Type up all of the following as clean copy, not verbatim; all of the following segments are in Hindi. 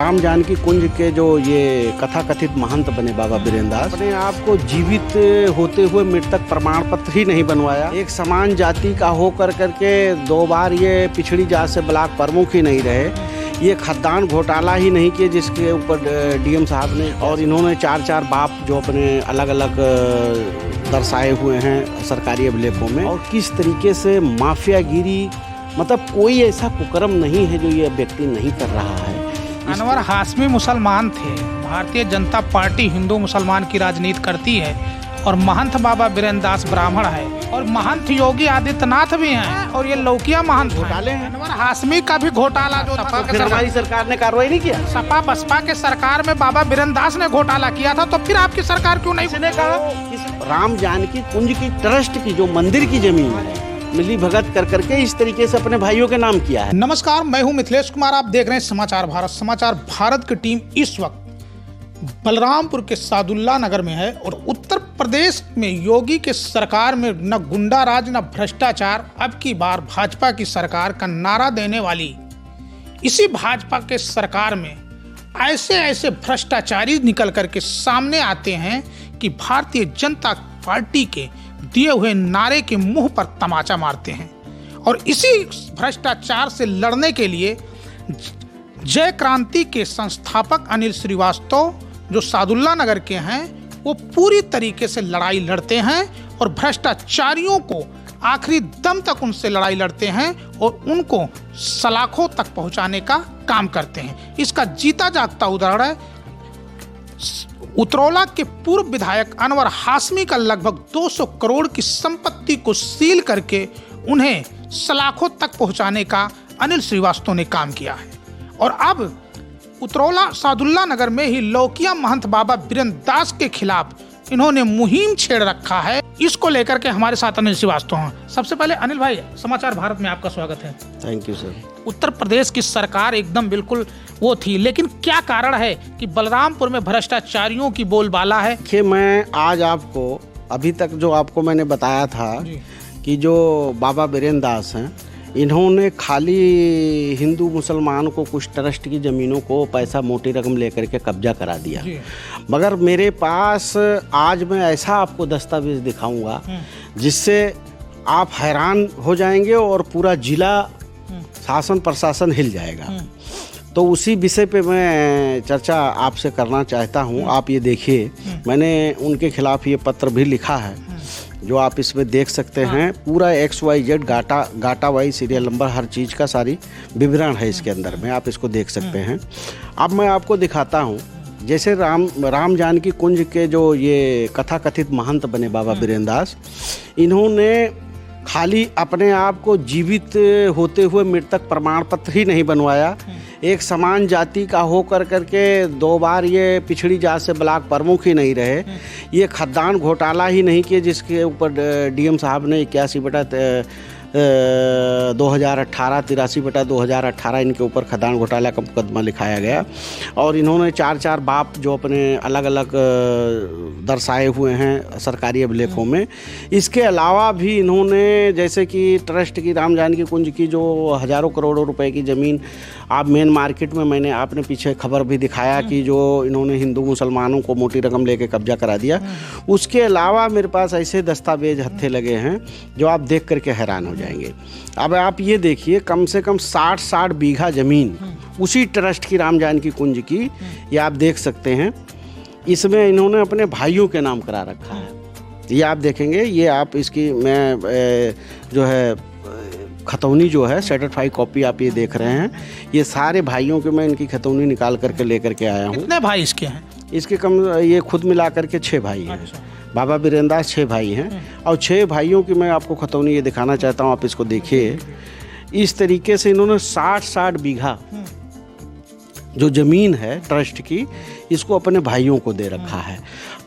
राम जानकी कुंज के जो ये कथाकथित महंत बने बाबा बीरेंद्र दास, अपने आप को जीवित होते हुए मृतक प्रमाण पत्र ही नहीं बनवाया। एक समान जाति का हो करके 2 बार ये पिछड़ी जात से ब्लॉक प्रमुख ही नहीं रहे। ये खदान घोटाला ही नहीं किए जिसके ऊपर डीएम साहब ने, और इन्होंने 4 बाप जो अपने अलग अलग दर्शाए हुए हैं सरकारी अभिलेखों में। और किस तरीके से माफियागिरी, मतलब कोई ऐसा कुकर्म नहीं है जो ये व्यक्ति नहीं कर रहा है। अनवर हाशमी मुसलमान थे। भारतीय जनता पार्टी हिंदू मुसलमान की राजनीति करती है और महंत बाबा बीरेंद्र दास ब्राह्मण है और महंत योगी आदित्यनाथ भी हैं और ये लौकिया महंत घोटाले हैं। अनवर हाशमी का भी घोटाला जो था, फिर हमारी सरकार ने कार्रवाई नहीं किया। सपा बसपा के सरकार में बाबा बीरेंद्र दास ने घोटाला किया था, तो फिर आपकी सरकार क्यों नहीं? किसने कहा? राम जानकी कुंज की ट्रस्ट की जो मंदिर की जमीन है, मिली भगत करके इस तरीके से अपने भाइयों के नाम किया है। नमस्कार, मैं हूं मिथिलेश कुमार। आप देख रहे हैं समाचार भारत। समाचार भारत की टीम इस वक्त बलरामपुर के सादुल्ला नगर में है और उत्तर प्रदेश में योगी के सरकार में न गुंडा राज न भ्रष्टाचार, अब की बार भाजपा की सरकार का नारा देने वाली इसी भाजपा के सरकार में ऐसे भ्रष्टाचारी निकल करके सामने आते हैं कि भारतीय जनता पार्टी के दिए हुए नारे के मुंह पर तमाचा मारते हैं। और इसी भ्रष्टाचार से लड़ने के लिए जय क्रांति के संस्थापक अनिल श्रीवास्तव जो सादुल्ला नगर के हैं, वो पूरी तरीके से लड़ाई लड़ते हैं और भ्रष्टाचारियों को आखिरी दम तक उनसे लड़ाई लड़ते हैं और उनको सलाखों तक पहुंचाने का काम करते हैं। इसका जीता जागता उदाहरण है उतरौला के पूर्व विधायक अनवर हाशमी का लगभग 200 करोड़ की संपत्ति को सील करके उन्हें सलाखों तक पहुंचाने का अनिल श्रीवास्तव ने काम किया है। और अब उतरौला सादुल्ला नगर में ही लौकिया महंत बाबा बीरेंद्र दास के खिलाफ इन्होंने मुहिम छेड़ रखा है। इसको लेकर के हमारे साथ अनिल श्रीवास्तव हैं। सबसे पहले अनिल भाई, समाचार भारत में आपका स्वागत है। Thank you sir. Uttar Pradesh की सरकार एकदम बिल्कुल वो थी, लेकिन क्या कारण है कि बलरामपुर में भ्रष्टाचारियों की बोलबाला है? देखिए, मैं आज आपको अभी तक जो आपको मैंने बताया था कि जो बाबा बीरेंद्र दास हैं, इन्होंने खाली हिंदू मुसलमान को कुछ ट्रस्ट की ज़मीनों को पैसा मोटी रकम लेकर के कब्जा करा दिया। मगर मेरे पास आज मैं ऐसा आपको दस्तावेज दिखाऊंगा जिससे आप हैरान हो जाएंगे और पूरा जिला शासन प्रशासन हिल जाएगा। तो उसी विषय पे मैं चर्चा आपसे करना चाहता हूं। आप ये देखिए, मैंने उनके खिलाफ ये पत्र भी लिखा है जो आप इसमें देख सकते हैं। पूरा XYZ गाटा वाई सीरियल नंबर, हर चीज़ का सारी विवरण है इसके अंदर में, आप इसको देख सकते हैं। अब मैं आपको दिखाता हूँ, जैसे राम जानकी कुंज के जो ये कथाकथित महंत बने बाबा बीरेंद्र दास, इन्होंने खाली अपने आप को जीवित होते हुए मृतक प्रमाण पत्र ही नहीं बनवाया। एक समान जाति का हो करके 2 बार ये पिछड़ी जात से ब्लॉक प्रमुख ही नहीं रहे। ये खदान घोटाला ही नहीं किए जिसके ऊपर डीएम साहब ने 83/2018 इनके ऊपर खदान घोटाला का मुकदमा लिखाया गया। और इन्होंने 4 बाप जो अपने अलग अलग दर्शाए हुए हैं सरकारी अभिलेखों में। इसके अलावा भी इन्होंने जैसे कि ट्रस्ट की राम जानकी कुंज की जो हज़ारों करोड़ों रुपए की ज़मीन, आप मेन मार्केट में, मैंने आपने पीछे खबर भी दिखाया कि जो इन्होंने हिंदू मुसलमानों को मोटी रकम लेके कब्जा करा दिया। उसके अलावा मेरे पास ऐसे दस्तावेज हत्थे लगे हैं जो आप देख करके हैरान हो जाएंगे। अब आप ये देखिए, कम से कम 60 बीघा ज़मीन उसी ट्रस्ट की राम जानकी कुंज की, ये आप देख सकते हैं। इसमें इन्होंने अपने भाइयों के नाम करा रखा है। ये आप देखेंगे, ये आप इसकी मैं जो है खतौनी जो है सर्टिफाइड कॉपी आप ये देख रहे हैं। ये सारे भाइयों के मैं इनकी खतौनी निकाल करके लेकर के आया हूँ। कितने भाई इसके हैं? इसके ये खुद मिला करके 6 भाई हैं। बाबा बीरेंद्र दास 6 भाई हैं और 6 भाइयों की मैं आपको खतौनी ये दिखाना चाहता हूँ। आप इसको देखिए, इस तरीके से इन्होंने 60 बीघा जो ज़मीन है ट्रस्ट की, इसको अपने भाइयों को दे रखा है।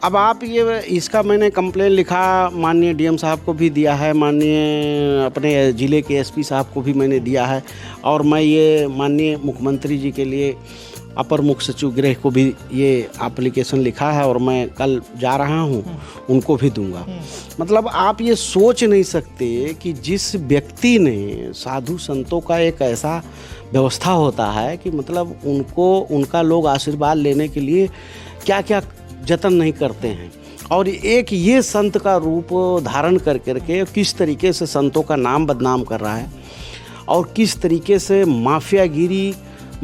अब आप ये, इसका मैंने कंप्लेन लिखा, माननीय डीएम साहब को भी दिया है, माननीय अपने ज़िले के एसपी साहब को भी मैंने दिया है, और मैं ये माननीय मुख्यमंत्री जी के लिए अपर मुख्य सचिव गृह को भी ये एप्लीकेशन लिखा है और मैं कल जा रहा हूँ, उनको भी दूंगा। मतलब आप ये सोच नहीं सकते कि जिस व्यक्ति ने साधु संतों का एक ऐसा व्यवस्था होता है कि मतलब उनका लोग आशीर्वाद लेने के लिए क्या क्या जतन नहीं करते हैं, और एक ये संत का रूप धारण कर करके किस तरीके से संतों का नाम बदनाम कर रहा है और किस तरीके से माफियागिरी,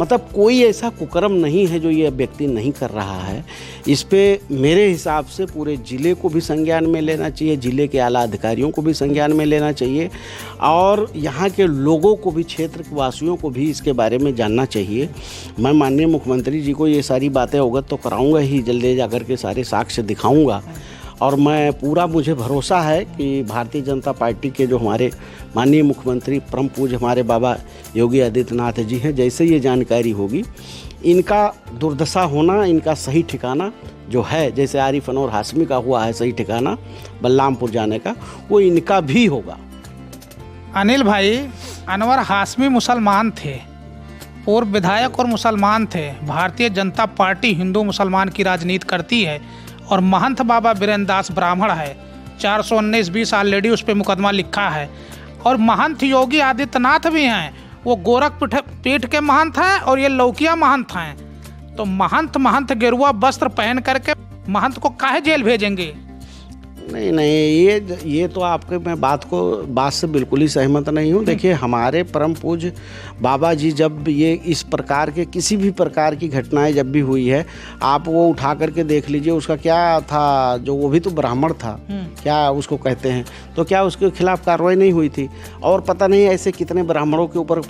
मतलब कोई ऐसा कुकर्म नहीं है जो ये व्यक्ति नहीं कर रहा है। इस पे मेरे हिसाब से पूरे ज़िले को भी संज्ञान में लेना चाहिए, ज़िले के आला अधिकारियों को भी संज्ञान में लेना चाहिए और यहाँ के लोगों को भी, क्षेत्र के वासियों को भी इसके बारे में जानना चाहिए। मैं माननीय मुख्यमंत्री जी को ये सारी बातें अवगत तो कराऊँगा ही, जल्दी जाकर के सारे साक्ष्य दिखाऊँगा और मैं पूरा, मुझे भरोसा है कि भारतीय जनता पार्टी के जो हमारे माननीय मुख्यमंत्री परम पूज्य हमारे बाबा योगी आदित्यनाथ जी हैं, जैसे ये जानकारी होगी, इनका दुर्दशा होना, इनका सही ठिकाना जो है, जैसे आरिफ अनवर हाशमी का हुआ है सही ठिकाना बलरामपुर जाने का, वो इनका भी होगा। अनिल भाई, अनवर हाशमी मुसलमान थे, पूर्व विधायक और मुसलमान थे। भारतीय जनता पार्टी हिंदू मुसलमान की राजनीति करती है और महंत बाबा बीरेंद्र दास ब्राह्मण है। 419-20 ऑलरेडी उस पर मुकदमा लिखा है। और महंत योगी आदित्यनाथ भी हैं, वो गोरख पीठ के महंत हैं और ये लौकिया महंत हैं। तो महंत गेरुआ वस्त्र पहन करके महंत को काहे जेल भेजेंगे? नहीं, ये तो आपके, मैं बात से बिल्कुल ही सहमत नहीं हूँ। देखिए, हमारे परम पूज्य बाबा जी जब ये इस प्रकार के किसी भी प्रकार की घटनाएं जब भी हुई है, आप वो उठा करके देख लीजिए, उसका क्या था, जो वो भी तो ब्राह्मण था, क्या उसको कहते हैं, तो क्या उसके खिलाफ कार्रवाई नहीं हुई थी? और पता नहीं ऐसे कितने ब्राह्मणों के ऊपर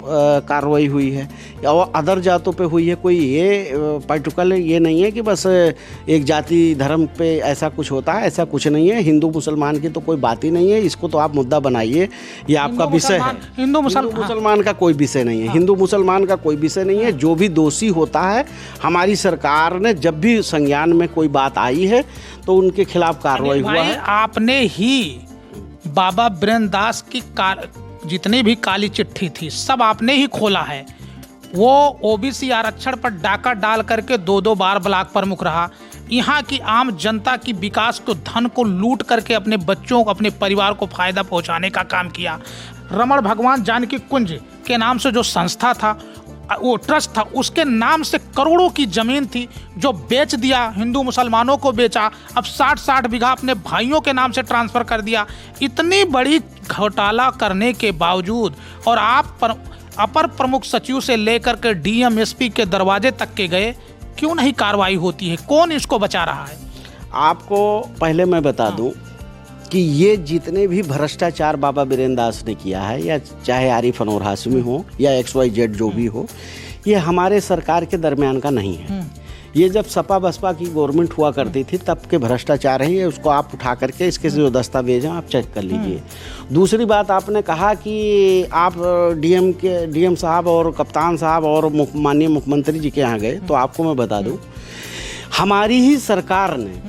कार्रवाई हुई है और अदर जातों पे हुई है। कोई ये पर्टिकुलर ये नहीं है कि बस एक जाति धर्म पे ऐसा कुछ होता है, ऐसा कुछ नहीं है। हिंदू मुसलमान की तो कोई बात ही नहीं है, इसको तो आप मुद्दा बनाइए, ये आपका विषय है। हिंदू मुसलमान का कोई विषय नहीं है, हिंदू मुसलमान का कोई विषय नहीं है। जो भी दोषी होता है, हमारी सरकार ने जब भी संज्ञान में कोई बात आई है तो उनके खिलाफ कार्रवाई हुआ है। आपने ही बाबा बीरेंद्र दास की जितनी भी काली चिट्ठी थी सब आपने ही खोला है। वो ओबीसी आरक्षण पर डाका डाल करके 2 बार ब्लॉक प्रमुख रहा। यहाँ की आम जनता की विकास को, धन को लूट करके अपने बच्चों को, अपने परिवार को फायदा पहुँचाने का काम किया। रमण भगवान जानकी कुंज के नाम से जो संस्था था, वो ट्रस्ट था, उसके नाम से करोड़ों की जमीन थी जो बेच दिया, हिंदू मुसलमानों को बेचा। अब 60-60 बीघा अपने भाइयों के नाम से ट्रांसफ़र कर दिया। इतनी बड़ी घोटाला करने के बावजूद, और आप अपर प्रमुख सचिव से लेकर के डीएम एसपी के दरवाजे तक के गए, क्यों नहीं कार्रवाई होती है? कौन इसको बचा रहा है? आपको पहले मैं बता दूं कि ये जितने भी भ्रष्टाचार बाबा बीरेंद्र दास ने किया है, या चाहे आरिफ अनवर हाशमी हो या XYZ जो भी हो, ये हमारे सरकार के दरमियान का नहीं है। ये जब सपा बसपा की गवर्नमेंट हुआ करती थी तब के भ्रष्टाचार है ये, उसको आप उठा करके इसके जो दस्तावेज हैं आप चेक कर लीजिए। दूसरी बात, आपने कहा कि आप डीएम साहब और कप्तान साहब और माननीय मुख्यमंत्री जी के यहाँ गए, तो आपको मैं बता दूं, हमारी ही सरकार ने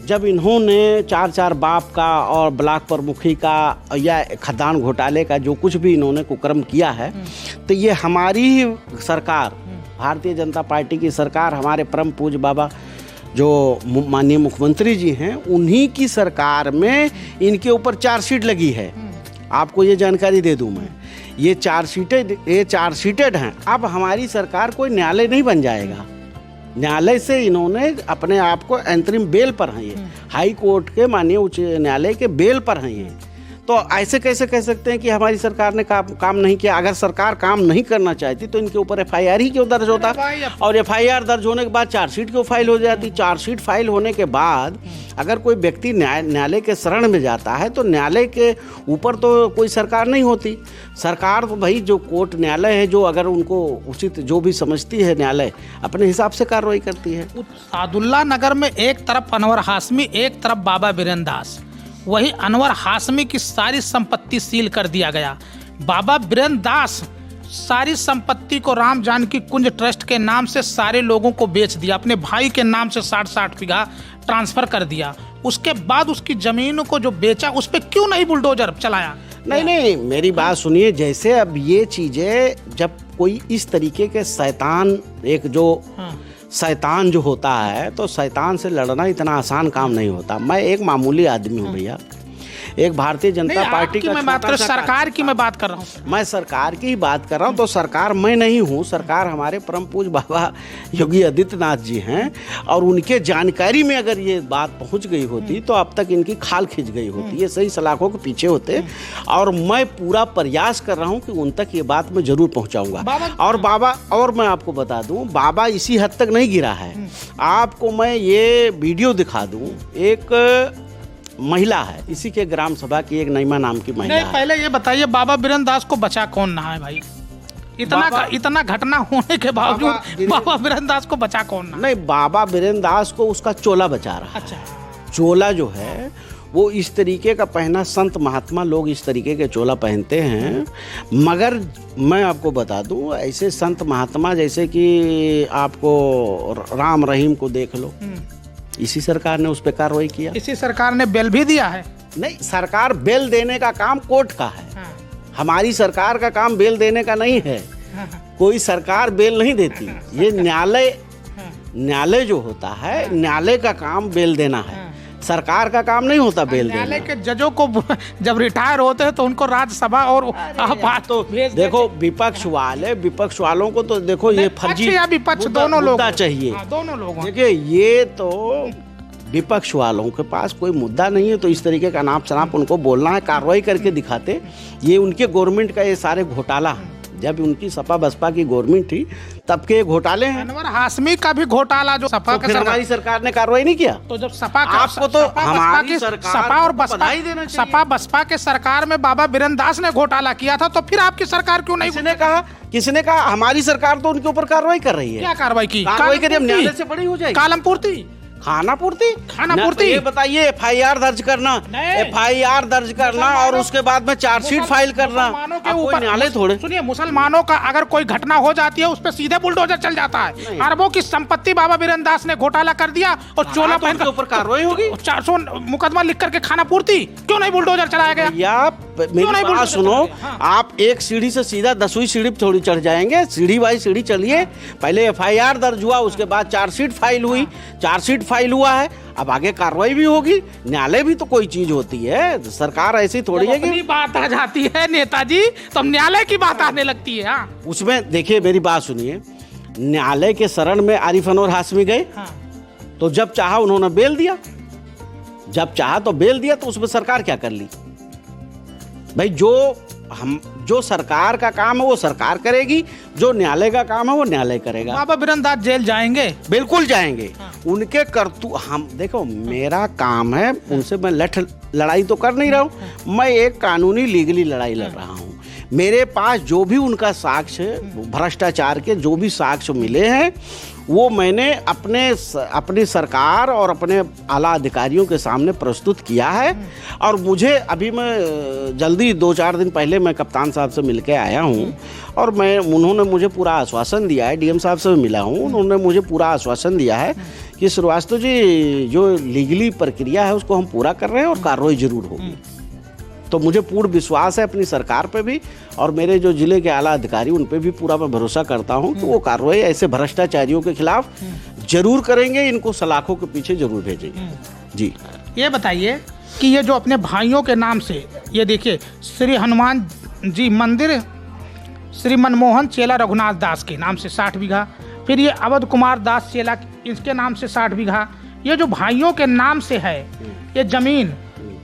जब इन्होंने 4 बाप का और ब्लॉक प्रमुखी का या खदान घोटाले का जो कुछ भी इन्होंने कुकर्म किया है, तो ये हमारी ही सरकार, भारतीय जनता पार्टी की सरकार, हमारे परम पूज्य बाबा जो माननीय मुख्यमंत्री जी हैं, उन्हीं की सरकार में इनके ऊपर चार्जशीट लगी है। आपको ये जानकारी दे दूं मैं, ये चार्जशीटेड हैं। अब हमारी सरकार कोई न्यायालय नहीं बन जाएगा। न्यायालय से इन्होंने अपने आप को अंतरिम बेल पर हैं, ये हाई कोर्ट के माननीय उच्च न्यायालय के बेल पर हैं ये। तो ऐसे कैसे कह सकते हैं कि हमारी सरकार ने काम नहीं किया? अगर सरकार काम नहीं करना चाहती तो इनके ऊपर FIR ही क्यों दर्ज होता, और FIR दर्ज होने के बाद चार्जशीट क्यों फाइल हो जाती? चार्जशीट फाइल होने के बाद अगर कोई व्यक्ति न्यायालय के शरण में जाता है तो न्यायालय के ऊपर तो कोई सरकार नहीं होती। सरकार तो भाई जो कोर्ट न्यायालय है, जो अगर उनको उचित जो भी समझती है न्यायालय, अपने हिसाब से कार्रवाई करती है। सादुल्ला नगर में एक तरफ अनवर हाशमी, एक तरफ बाबा बीरेंद्र दास। वही अनवर हाशमी की सारी संपत्ति सील कर दिया गया। बाबा बीरेंद्र दास सारी संपत्ति को राम जानकी कुंज ट्रस्ट के नाम से सारे लोगों को बेच दिया, अपने भाई के नाम से 60-60 बीघा ट्रांसफर कर दिया। उसके बाद उसकी जमीन को जो बेचा, उस पर क्यों नहीं बुलडोजर चलाया? नहीं, मेरी बात सुनिए। जैसे अब ये चीज़ें जब कोई इस तरीके के शैतान, एक जो शैतान जो होता है, तो शैतान से लड़ना इतना आसान काम नहीं होता। मैं एक मामूली आदमी हूँ भैया, एक भारतीय जनता पार्टी का, मैं बात कर सरकार की मैं बात कर रहा हूँ। मैं सरकार की ही बात कर रहा हूँ। तो सरकार मैं नहीं हूँ, सरकार हमारे परम पूज्य बाबा योगी आदित्यनाथ जी हैं, और उनके जानकारी में अगर ये बात पहुँच गई होती तो अब तक इनकी खाल खिंच गई होती, ये सही सलाखों के पीछे होते। और मैं पूरा प्रयास कर रहा हूँ कि उन तक ये बात मैं जरूर पहुँचाऊँगा। और बाबा, और मैं आपको बता दूँ, बाबा इसी हद तक नहीं गिरा है। आपको मैं ये वीडियो दिखा दूँ, एक महिला है, इसी के ग्राम सभा की एक नईमा नाम की महिला है। पहले ये बताइए, बाबा बीरेंद्र दास को बचा कौन ना है भाई? इतना घटना होने के बावजूद बाबा बीरेंद्र दास को बचा कौन ना? नहीं, बाबा बीरेंद्र दास को उसका चोला बचा रहा है। अच्छा, चोला जो है वो इस तरीके का पहना, संत महात्मा लोग इस तरीके के चोला पहनते हैं। मगर मैं आपको बता दूं, ऐसे संत महात्मा जैसे कि आपको राम रहीम को देख लो, इसी सरकार ने उस पर कार्रवाई किया। इसी सरकार ने बेल भी दिया है। नहीं, सरकार बेल देने का काम कोर्ट का है। हमारी सरकार का काम बेल देने का नहीं है। कोई सरकार बेल नहीं देती, ये न्यायालय जो होता है, न्यायालय का काम बेल देना है, सरकार का काम नहीं होता बेल देना। न्यायालय के जजों को जब रिटायर होते हैं तो उनको राज्यसभा और तो देखो, विपक्ष वालों को तो देखो, ये फर्जी या विपक्ष दोनों लोग चाहिए, दोनों लोग। देखिए, ये तो विपक्ष वालों के पास कोई मुद्दा नहीं है, तो इस तरीके का नाप शनाप उनको बोलना है, कार्रवाई करके दिखाते। ये उनके गवर्नमेंट का ये सारे घोटाला, जब उनकी सपा बसपा की गवर्नमेंट थी तब के घोटाले हैं। अनवर हाशमी का भी घोटाला जो सपा तो हमारी सरकार ने कार्रवाई नहीं किया। तो जब सपा आपको तो हमारी सपा और सपा बसपा के सरकार में बाबा बीरेंद्र दास ने घोटाला किया था, तो फिर आपकी सरकार क्यों नहीं? किसने कहा? हमारी सरकार तो उनके ऊपर कार्रवाई कर रही है। क्या कार्रवाई की? कार्रवाई करिए, न्यायालय से बड़ी हो जाएगी। कालम पूर्ति, खाना पूर्ति। ये बताइए, FIR दर्ज करना, FIR दर्ज करना और उसके बाद में चार्जशीट फाइल करना, के ऊपर न्यायालय थोड़े। सुनिए, मुसलमानों का अगर कोई घटना हो जाती है, उस पर सीधे बुलडोजर चल जाता है। अरबों की संपत्ति बाबा बीरेंद्र दास ने घोटाला कर दिया और चोला पहन के ऊपर कार्रवाई होगी। 400 मुकदमा लिख करके खाना पूर्ति, क्यों नहीं बुलडोजर चलाया गया? मेरी बात सुनो, आप एक सीढ़ी से सीधा 10वीं सीढ़ी पे थोड़ी चढ़ जाएंगे, सीढ़ी बाई सीढ़ी चलिए। पहले FIR दर्ज हुआ, उसके बाद चार्जशीट फाइल हुई, चार्जशीट फाइल हुआ है, अब आगे कार्रवाई भी होगी। न्यायालय भी तो कोई चीज होती है, सरकार ऐसी थोड़ी है कि बात आ जाती है नेताजी तो न्यायालय की बात आने लगती है। उसमें देखिए, मेरी बात सुनिए, न्यायालय के शरण में आरिफ अनवर हाशमी गए, तो जब चाहा उन्होंने बेल दिया, जब चाहा तो बेल दिया, तो उसमें सरकार क्या कर ली भाई? जो सरकार का काम है वो सरकार करेगी, जो न्यायालय का काम है वो न्यायालय करेगा। बाबा बीरेंद्र दास जेल जाएंगे? बिल्कुल जाएंगे। उनके हम देखो, मेरा काम है, उनसे मैं लड़ाई तो कर नहीं रहा हूँ, मैं एक कानूनी लीगली लड़ाई लड़ रहा हूँ। मेरे पास जो भी उनका साक्ष्य, भ्रष्टाचार के जो भी साक्ष्य मिले हैं, वो मैंने अपनी सरकार और अपने आला अधिकारियों के सामने प्रस्तुत किया है। और मुझे अभी मैं जल्दी 2-4 दिन पहले मैं कप्तान साहब से मिलके आया हूँ, और उन्होंने मुझे पूरा आश्वासन दिया है, DM साहब से भी मिला हूँ, उन्होंने मुझे पूरा आश्वासन दिया है कि श्रीवास्तव जी, जो लीगली प्रक्रिया है उसको हम पूरा कर रहे हैं और कार्रवाई जरूर होगी। तो मुझे पूर्ण विश्वास है अपनी सरकार पे भी, और मेरे जो जिले के आला अधिकारी उन पे भी पूरा मैं भरोसा करता हूं कि वो कार्रवाई ऐसे भ्रष्टाचारियों के खिलाफ जरूर करेंगे, इनको सलाखों के पीछे जरूर भेजेंगे। जी, ये बताइए कि ये जो अपने भाइयों के नाम से, ये देखिए, श्री हनुमान जी मंदिर श्री मनमोहन चेला रघुनाथ दास के नाम से 60 बीघा, फिर ये अवध कुमार दास चेला, इसके नाम से 60 बीघा, ये जो भाइयों के नाम से है ये जमीन,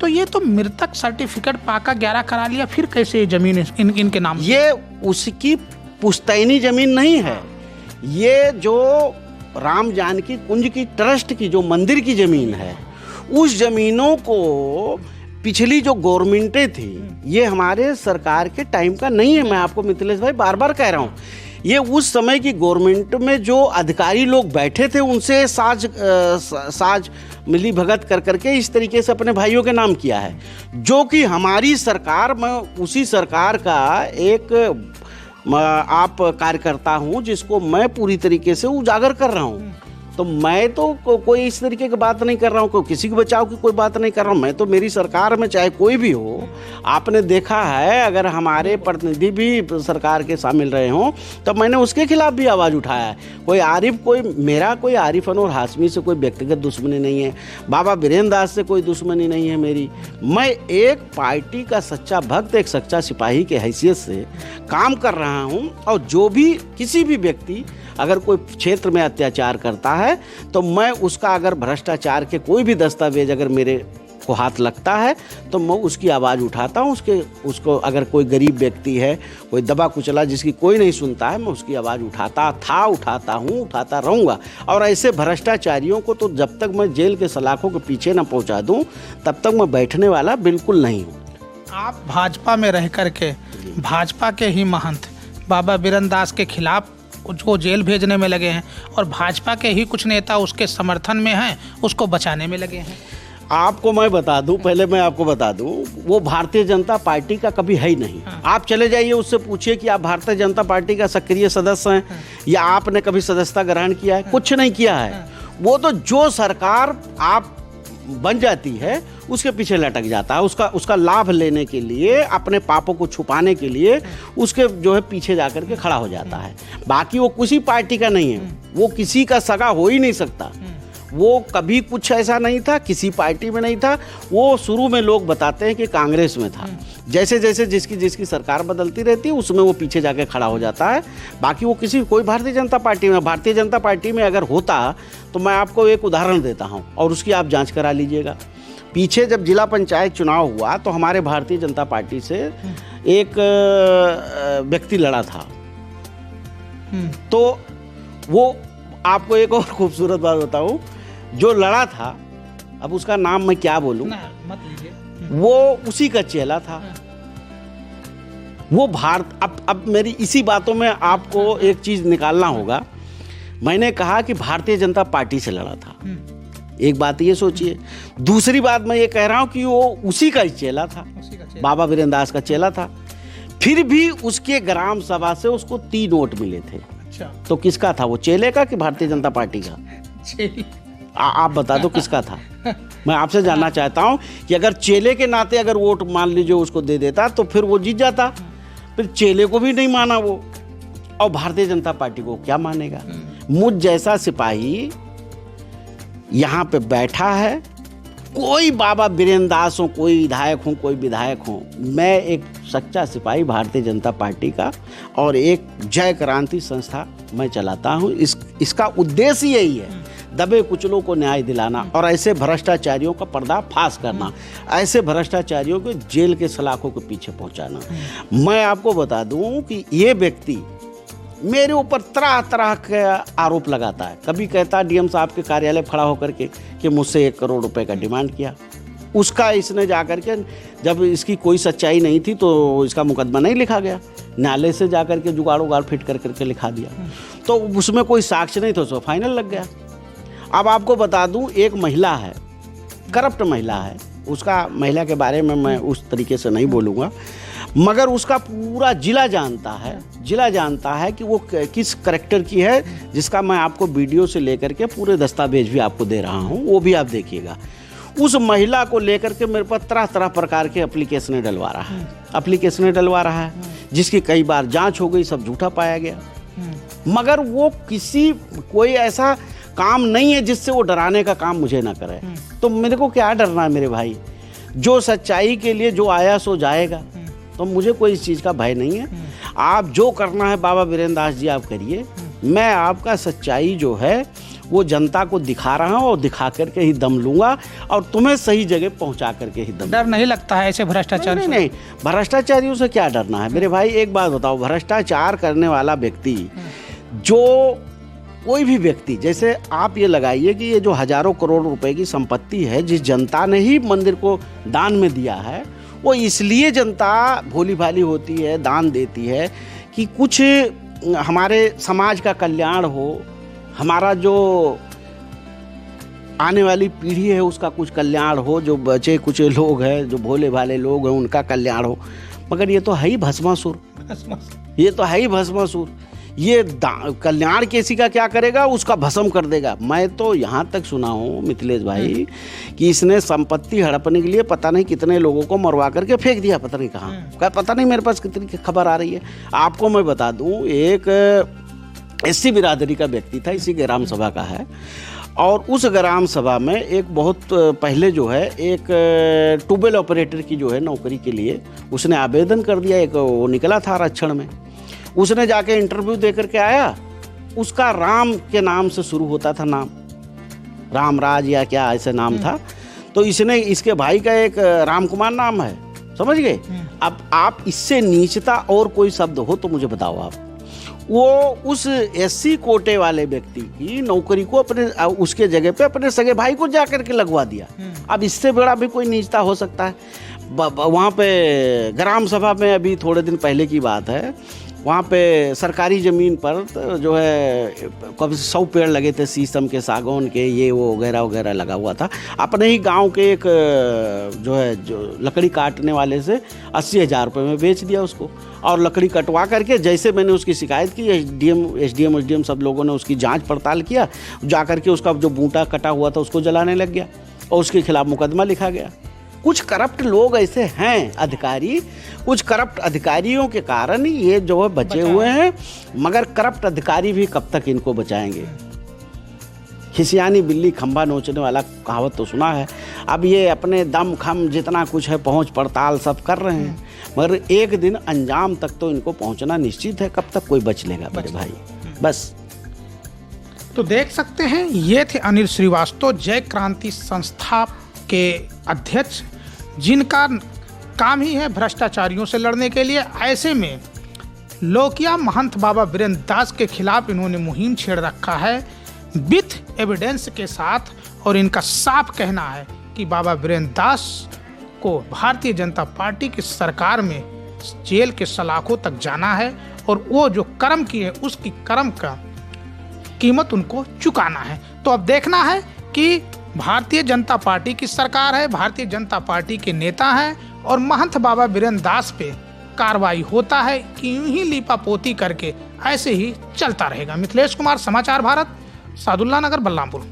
तो ये तो मृतक सर्टिफिकेट पाका 11 करा लिया, फिर कैसे ये जमीन इनके नाम? ये उसकी पुश्तैनी जमीन नहीं है, ये जो राम जानकी कुंज की ट्रस्ट की जो मंदिर की जमीन है, उस जमीनों को पिछली जो गवर्नमेंटें थी, ये हमारे सरकार के टाइम का नहीं है। मैं आपको मिथिलेश भाई बार बार कह रहा हूँ, ये उस समय की गवर्नमेंट में जो अधिकारी लोग बैठे थे उनसे साज मिली भगत कर करके इस तरीके से अपने भाइयों के नाम किया है, जो कि हमारी सरकार, मैं उसी सरकार का एक आप कार्यकर्ता हूं जिसको मैं पूरी तरीके से उजागर कर रहा हूं। तो मैं तो कोई इस तरीके की बात नहीं कर रहा हूँ, कोई किसी के बचाव की कोई बात नहीं कर रहा हूँ। मैं तो मेरी सरकार में चाहे कोई भी हो, आपने देखा है अगर हमारे प्रतिनिधि भी सरकार के शामिल रहे हों तो मैंने उसके खिलाफ भी आवाज़ उठाया है। मेरा कोई आरिफ अनवर हाशमी से कोई व्यक्तिगत दुश्मनी नहीं है, बाबा बीरेंद्र दास से कोई दुश्मनी नहीं है मेरी। मैं एक पार्टी का सच्चा भक्त, एक सच्चा सिपाही के हैसियत से काम कर रहा हूँ। और जो भी किसी भी व्यक्ति अगर कोई क्षेत्र में अत्याचार करता है तो मैं उसका, अगर भ्रष्टाचार के कोई भी दस्तावेज अगर मेरे को हाथ लगता है तो मैं उसकी आवाज़ उठाता हूँ। उसको अगर कोई गरीब व्यक्ति है, कोई दबा कुचला जिसकी कोई नहीं सुनता है, मैं उसकी आवाज़ उठाता हूँ, उठाता रहूँगा। और ऐसे भ्रष्टाचारियों को तो जब तक मैं जेल के सलाखों के पीछे ना पहुँचा दूँ तब तक मैं बैठने वाला बिल्कुल नहीं हूँ। आप भाजपा में रह करके भाजपा के ही महंत बाबा बीरेंद्र दास के खिलाफ उसको जेल भेजने में लगे हैं और भाजपा के ही कुछ नेता उसके समर्थन में हैं, उसको बचाने में लगे हैं। आपको मैं बता दूं, पहले मैं आपको बता दूं, वो भारतीय जनता पार्टी का कभी है ही नहीं। आप चले जाइए उससे पूछिए कि आप भारतीय जनता पार्टी का सक्रिय सदस्य हैं या आपने कभी सदस्यता ग्रहण किया है? कुछ नहीं किया है। वो तो जो सरकार आप बन जाती है उसके पीछे लटक जाता है, उसका लाभ लेने के लिए, अपने पापों को छुपाने के लिए उसके जो है पीछे जाकर के खड़ा हो जाता है। बाकी वो किसी पार्टी का नहीं है, वो किसी का सगा हो ही नहीं सकता। वो कभी कुछ ऐसा नहीं था, किसी पार्टी में नहीं था। वो शुरू में लोग बताते हैं कि कांग्रेस में था। जैसे जैसे जिसकी सरकार बदलती रहती है उसमें वो पीछे जाके खड़ा हो जाता है। बाकी वो कोई भारतीय जनता पार्टी में अगर होता तो मैं आपको एक उदाहरण देता हूँ और उसकी आप जांच करा लीजिएगा। पीछे जब जिला पंचायत चुनाव हुआ तो हमारे भारतीय जनता पार्टी से एक व्यक्ति लड़ा था। तो वो, आपको एक और खूबसूरत बात बताऊं, जो लड़ा था, अब उसका नाम मैं क्या बोलूं, मत लीजिए, वो उसी का चेला था। वो अब मेरी इसी बातों में आपको एक चीज निकालना होगा। मैंने कहा कि भारतीय जनता पार्टी से लड़ा था, एक बात ये सोचिए। दूसरी बात मैं ये कह रहा हूं कि वो उसी का ही चेला था, बाबा बीरेंद्र दास का चेला था। फिर भी उसके ग्राम सभा से उसको 3 वोट मिले थे। अच्छा, तो किसका था वो, चेले का कि भारतीय जनता पार्टी का? आप बता दो किसका था। मैं आपसे जानना चाहता हूं कि अगर चेले के नाते अगर वोट मान लीजिए उसको दे देता तो फिर वो जीत जाता। फिर चेले को भी नहीं माना वो, और भारतीय जनता पार्टी को क्या मानेगा? मुझ जैसा सिपाही यहाँ पे बैठा है, कोई बाबा बीरेंद्र दास हो, कोई विधायक हो, कोई विधायक हो, मैं एक सच्चा सिपाही भारतीय जनता पार्टी का और एक जय क्रांति संस्था मैं चलाता हूँ। इसका उद्देश्य यही है, दबे कुचलों को न्याय दिलाना और ऐसे भ्रष्टाचारियों का पर्दाफाश करना, ऐसे भ्रष्टाचारियों को जेल के सलाखों के पीछे पहुंचाना। मैं आपको बता दूं कि ये व्यक्ति मेरे ऊपर तरह तरह के आरोप लगाता है। कभी कहता है डीएम साहब के कार्यालय खड़ा होकर के कि मुझसे 1 करोड़ रुपए का डिमांड किया। उसका इसने जाकर के, जब इसकी कोई सच्चाई नहीं थी तो इसका मुकदमा नहीं लिखा गया, न्यायालय से जाकर के जुगाड़ उगाड़ फिट कर करके लिखा दिया। तो उसमें कोई साक्ष्य नहीं था, उसको फाइनल लग गया। अब आपको बता दूं, एक महिला है, करप्ट महिला है, उसका महिला के बारे में मैं उस तरीके से नहीं बोलूँगा, मगर उसका पूरा जिला जानता है कि वो किस करैक्टर की है, जिसका मैं आपको वीडियो से लेकर के पूरे दस्तावेज भी आपको दे रहा हूँ, वो भी आप देखिएगा। उस महिला को लेकर के मेरे पास तरह तरह प्रकार के एप्लीकेशनें डलवा रहा है, जिसकी कई बार जांच हो गई, सब झूठा पाया गया। मगर वो कोई ऐसा काम नहीं है जिससे वो डराने का काम मुझे ना करे। तो मेरे को क्या डरना है मेरे भाई, जो सच्चाई के लिए जो आया सो जाएगा, तो मुझे कोई इस चीज़ का भय नहीं है। आप जो करना है बाबा बीरेंद्र दास जी आप करिए, मैं आपका सच्चाई जो है वो जनता को दिखा रहा हूँ और दिखा करके ही दम लूँगा और तुम्हें सही जगह पहुँचा करके ही दम। डर नहीं लगता है ऐसे भ्रष्टाचार? नहीं, भ्रष्टाचारियों से क्या डरना है मेरे भाई। एक बात बताओ, भ्रष्टाचार करने वाला व्यक्ति, जो कोई भी व्यक्ति, जैसे आप ये लगाइए कि ये जो हजारों करोड़ रुपए की संपत्ति है, जिस जनता ने ही मंदिर को दान में दिया है, वो इसलिए जनता भोली भाली होती है, दान देती है कि कुछ हमारे समाज का कल्याण हो, हमारा जो आने वाली पीढ़ी है उसका कुछ कल्याण हो, जो बचे कुछ लोग हैं, जो भोले भाले लोग हैं, उनका कल्याण हो। मगर ये तो है ही भस्मासुर, ये तो है ही भस्मासुर। ये कल्याण केसी का क्या करेगा, उसका भस्म कर देगा। मैं तो यहाँ तक सुना हूँ मिथिलेश भाई कि इसने संपत्ति हड़पने के लिए पता नहीं कितने लोगों को मरवा करके फेंक दिया, पता नहीं कहाँ, पता नहीं, मेरे पास कितनी खबर आ रही है। आपको मैं बता दूँ, एक एससी बिरादरी का व्यक्ति था, इसी ग्राम सभा का है, और उस ग्राम सभा में एक बहुत पहले जो है एक ट्यूबवेल ऑपरेटर की जो है नौकरी के लिए उसने आवेदन कर दिया। एक वो निकला था आरक्षण में, उसने जाके इंटरव्यू दे करके आया। उसका राम के नाम से शुरू होता था नाम, रामराज या क्या ऐसे नाम था। तो इसने, इसके भाई का एक राम कुमार नाम है, समझ गए। अब आप इससे नीचता और कोई शब्द हो तो मुझे बताओ आप। वो उस एससी कोटे वाले व्यक्ति की नौकरी को अपने उसके जगह पे अपने सगे भाई को जा करके लगवा दिया। अब इससे बड़ा भी कोई नीचता हो सकता है? वहाँ पे ग्राम सभा में अभी थोड़े दिन पहले की बात है, वहाँ पे सरकारी ज़मीन पर जो है कभी 100 पेड़ लगे थे, शीशम के, सागौन के, ये वो वगैरह वगैरह लगा हुआ था। अपने ही गांव के एक जो है जो लकड़ी काटने वाले से 80,000 रुपये में बेच दिया उसको। और लकड़ी कटवा करके, जैसे मैंने उसकी शिकायत की, एसडीएम सब लोगों ने उसकी जांच पड़ताल किया, जा करके उसका जो बूटा कटा हुआ था उसको जलाने लग गया और उसके खिलाफ मुकदमा लिखा गया। कुछ करप्ट लोग ऐसे हैं अधिकारी, कुछ करप्ट अधिकारियों के कारण ये जो है बचे हुए हैं, मगर करप्ट अधिकारी भी कब तक इनको बचाएंगे? खिसियानी बिल्ली खंभा नोचने वाला कहावत तो सुना है। अब ये अपने दम खम जितना कुछ है पहुंच पड़ताल सब कर रहे हैं, मगर एक दिन अंजाम तक तो इनको पहुंचना निश्चित है। कब तक कोई बच लेगा मेरे भाई? बस। तो देख सकते हैं, ये थे अनिल श्रीवास्तव, जय क्रांति संस्था के अध्यक्ष, जिनका काम ही है भ्रष्टाचारियों से लड़ने के लिए। ऐसे में लोकिया महंत बाबा वीरेंद्र दास के खिलाफ इन्होंने मुहिम छेड़ रखा है विथ एविडेंस के साथ। और इनका साफ कहना है कि बाबा वीरेंद्र दास को भारतीय जनता पार्टी की सरकार में जेल के सलाखों तक जाना है और वो जो कर्म किए उसकी कर्म का कीमत उनको चुकाना है। तो अब देखना है कि भारतीय जनता पार्टी की सरकार है, भारतीय जनता पार्टी के नेता हैं और महंत बाबा वीरेंद्र दास पे कार्रवाई होता है कि यूं ही लीपापोती करके ऐसे ही चलता रहेगा। मिथिलेश कुमार, समाचार भारत, सादुल्ला नगर, बलरामपुर।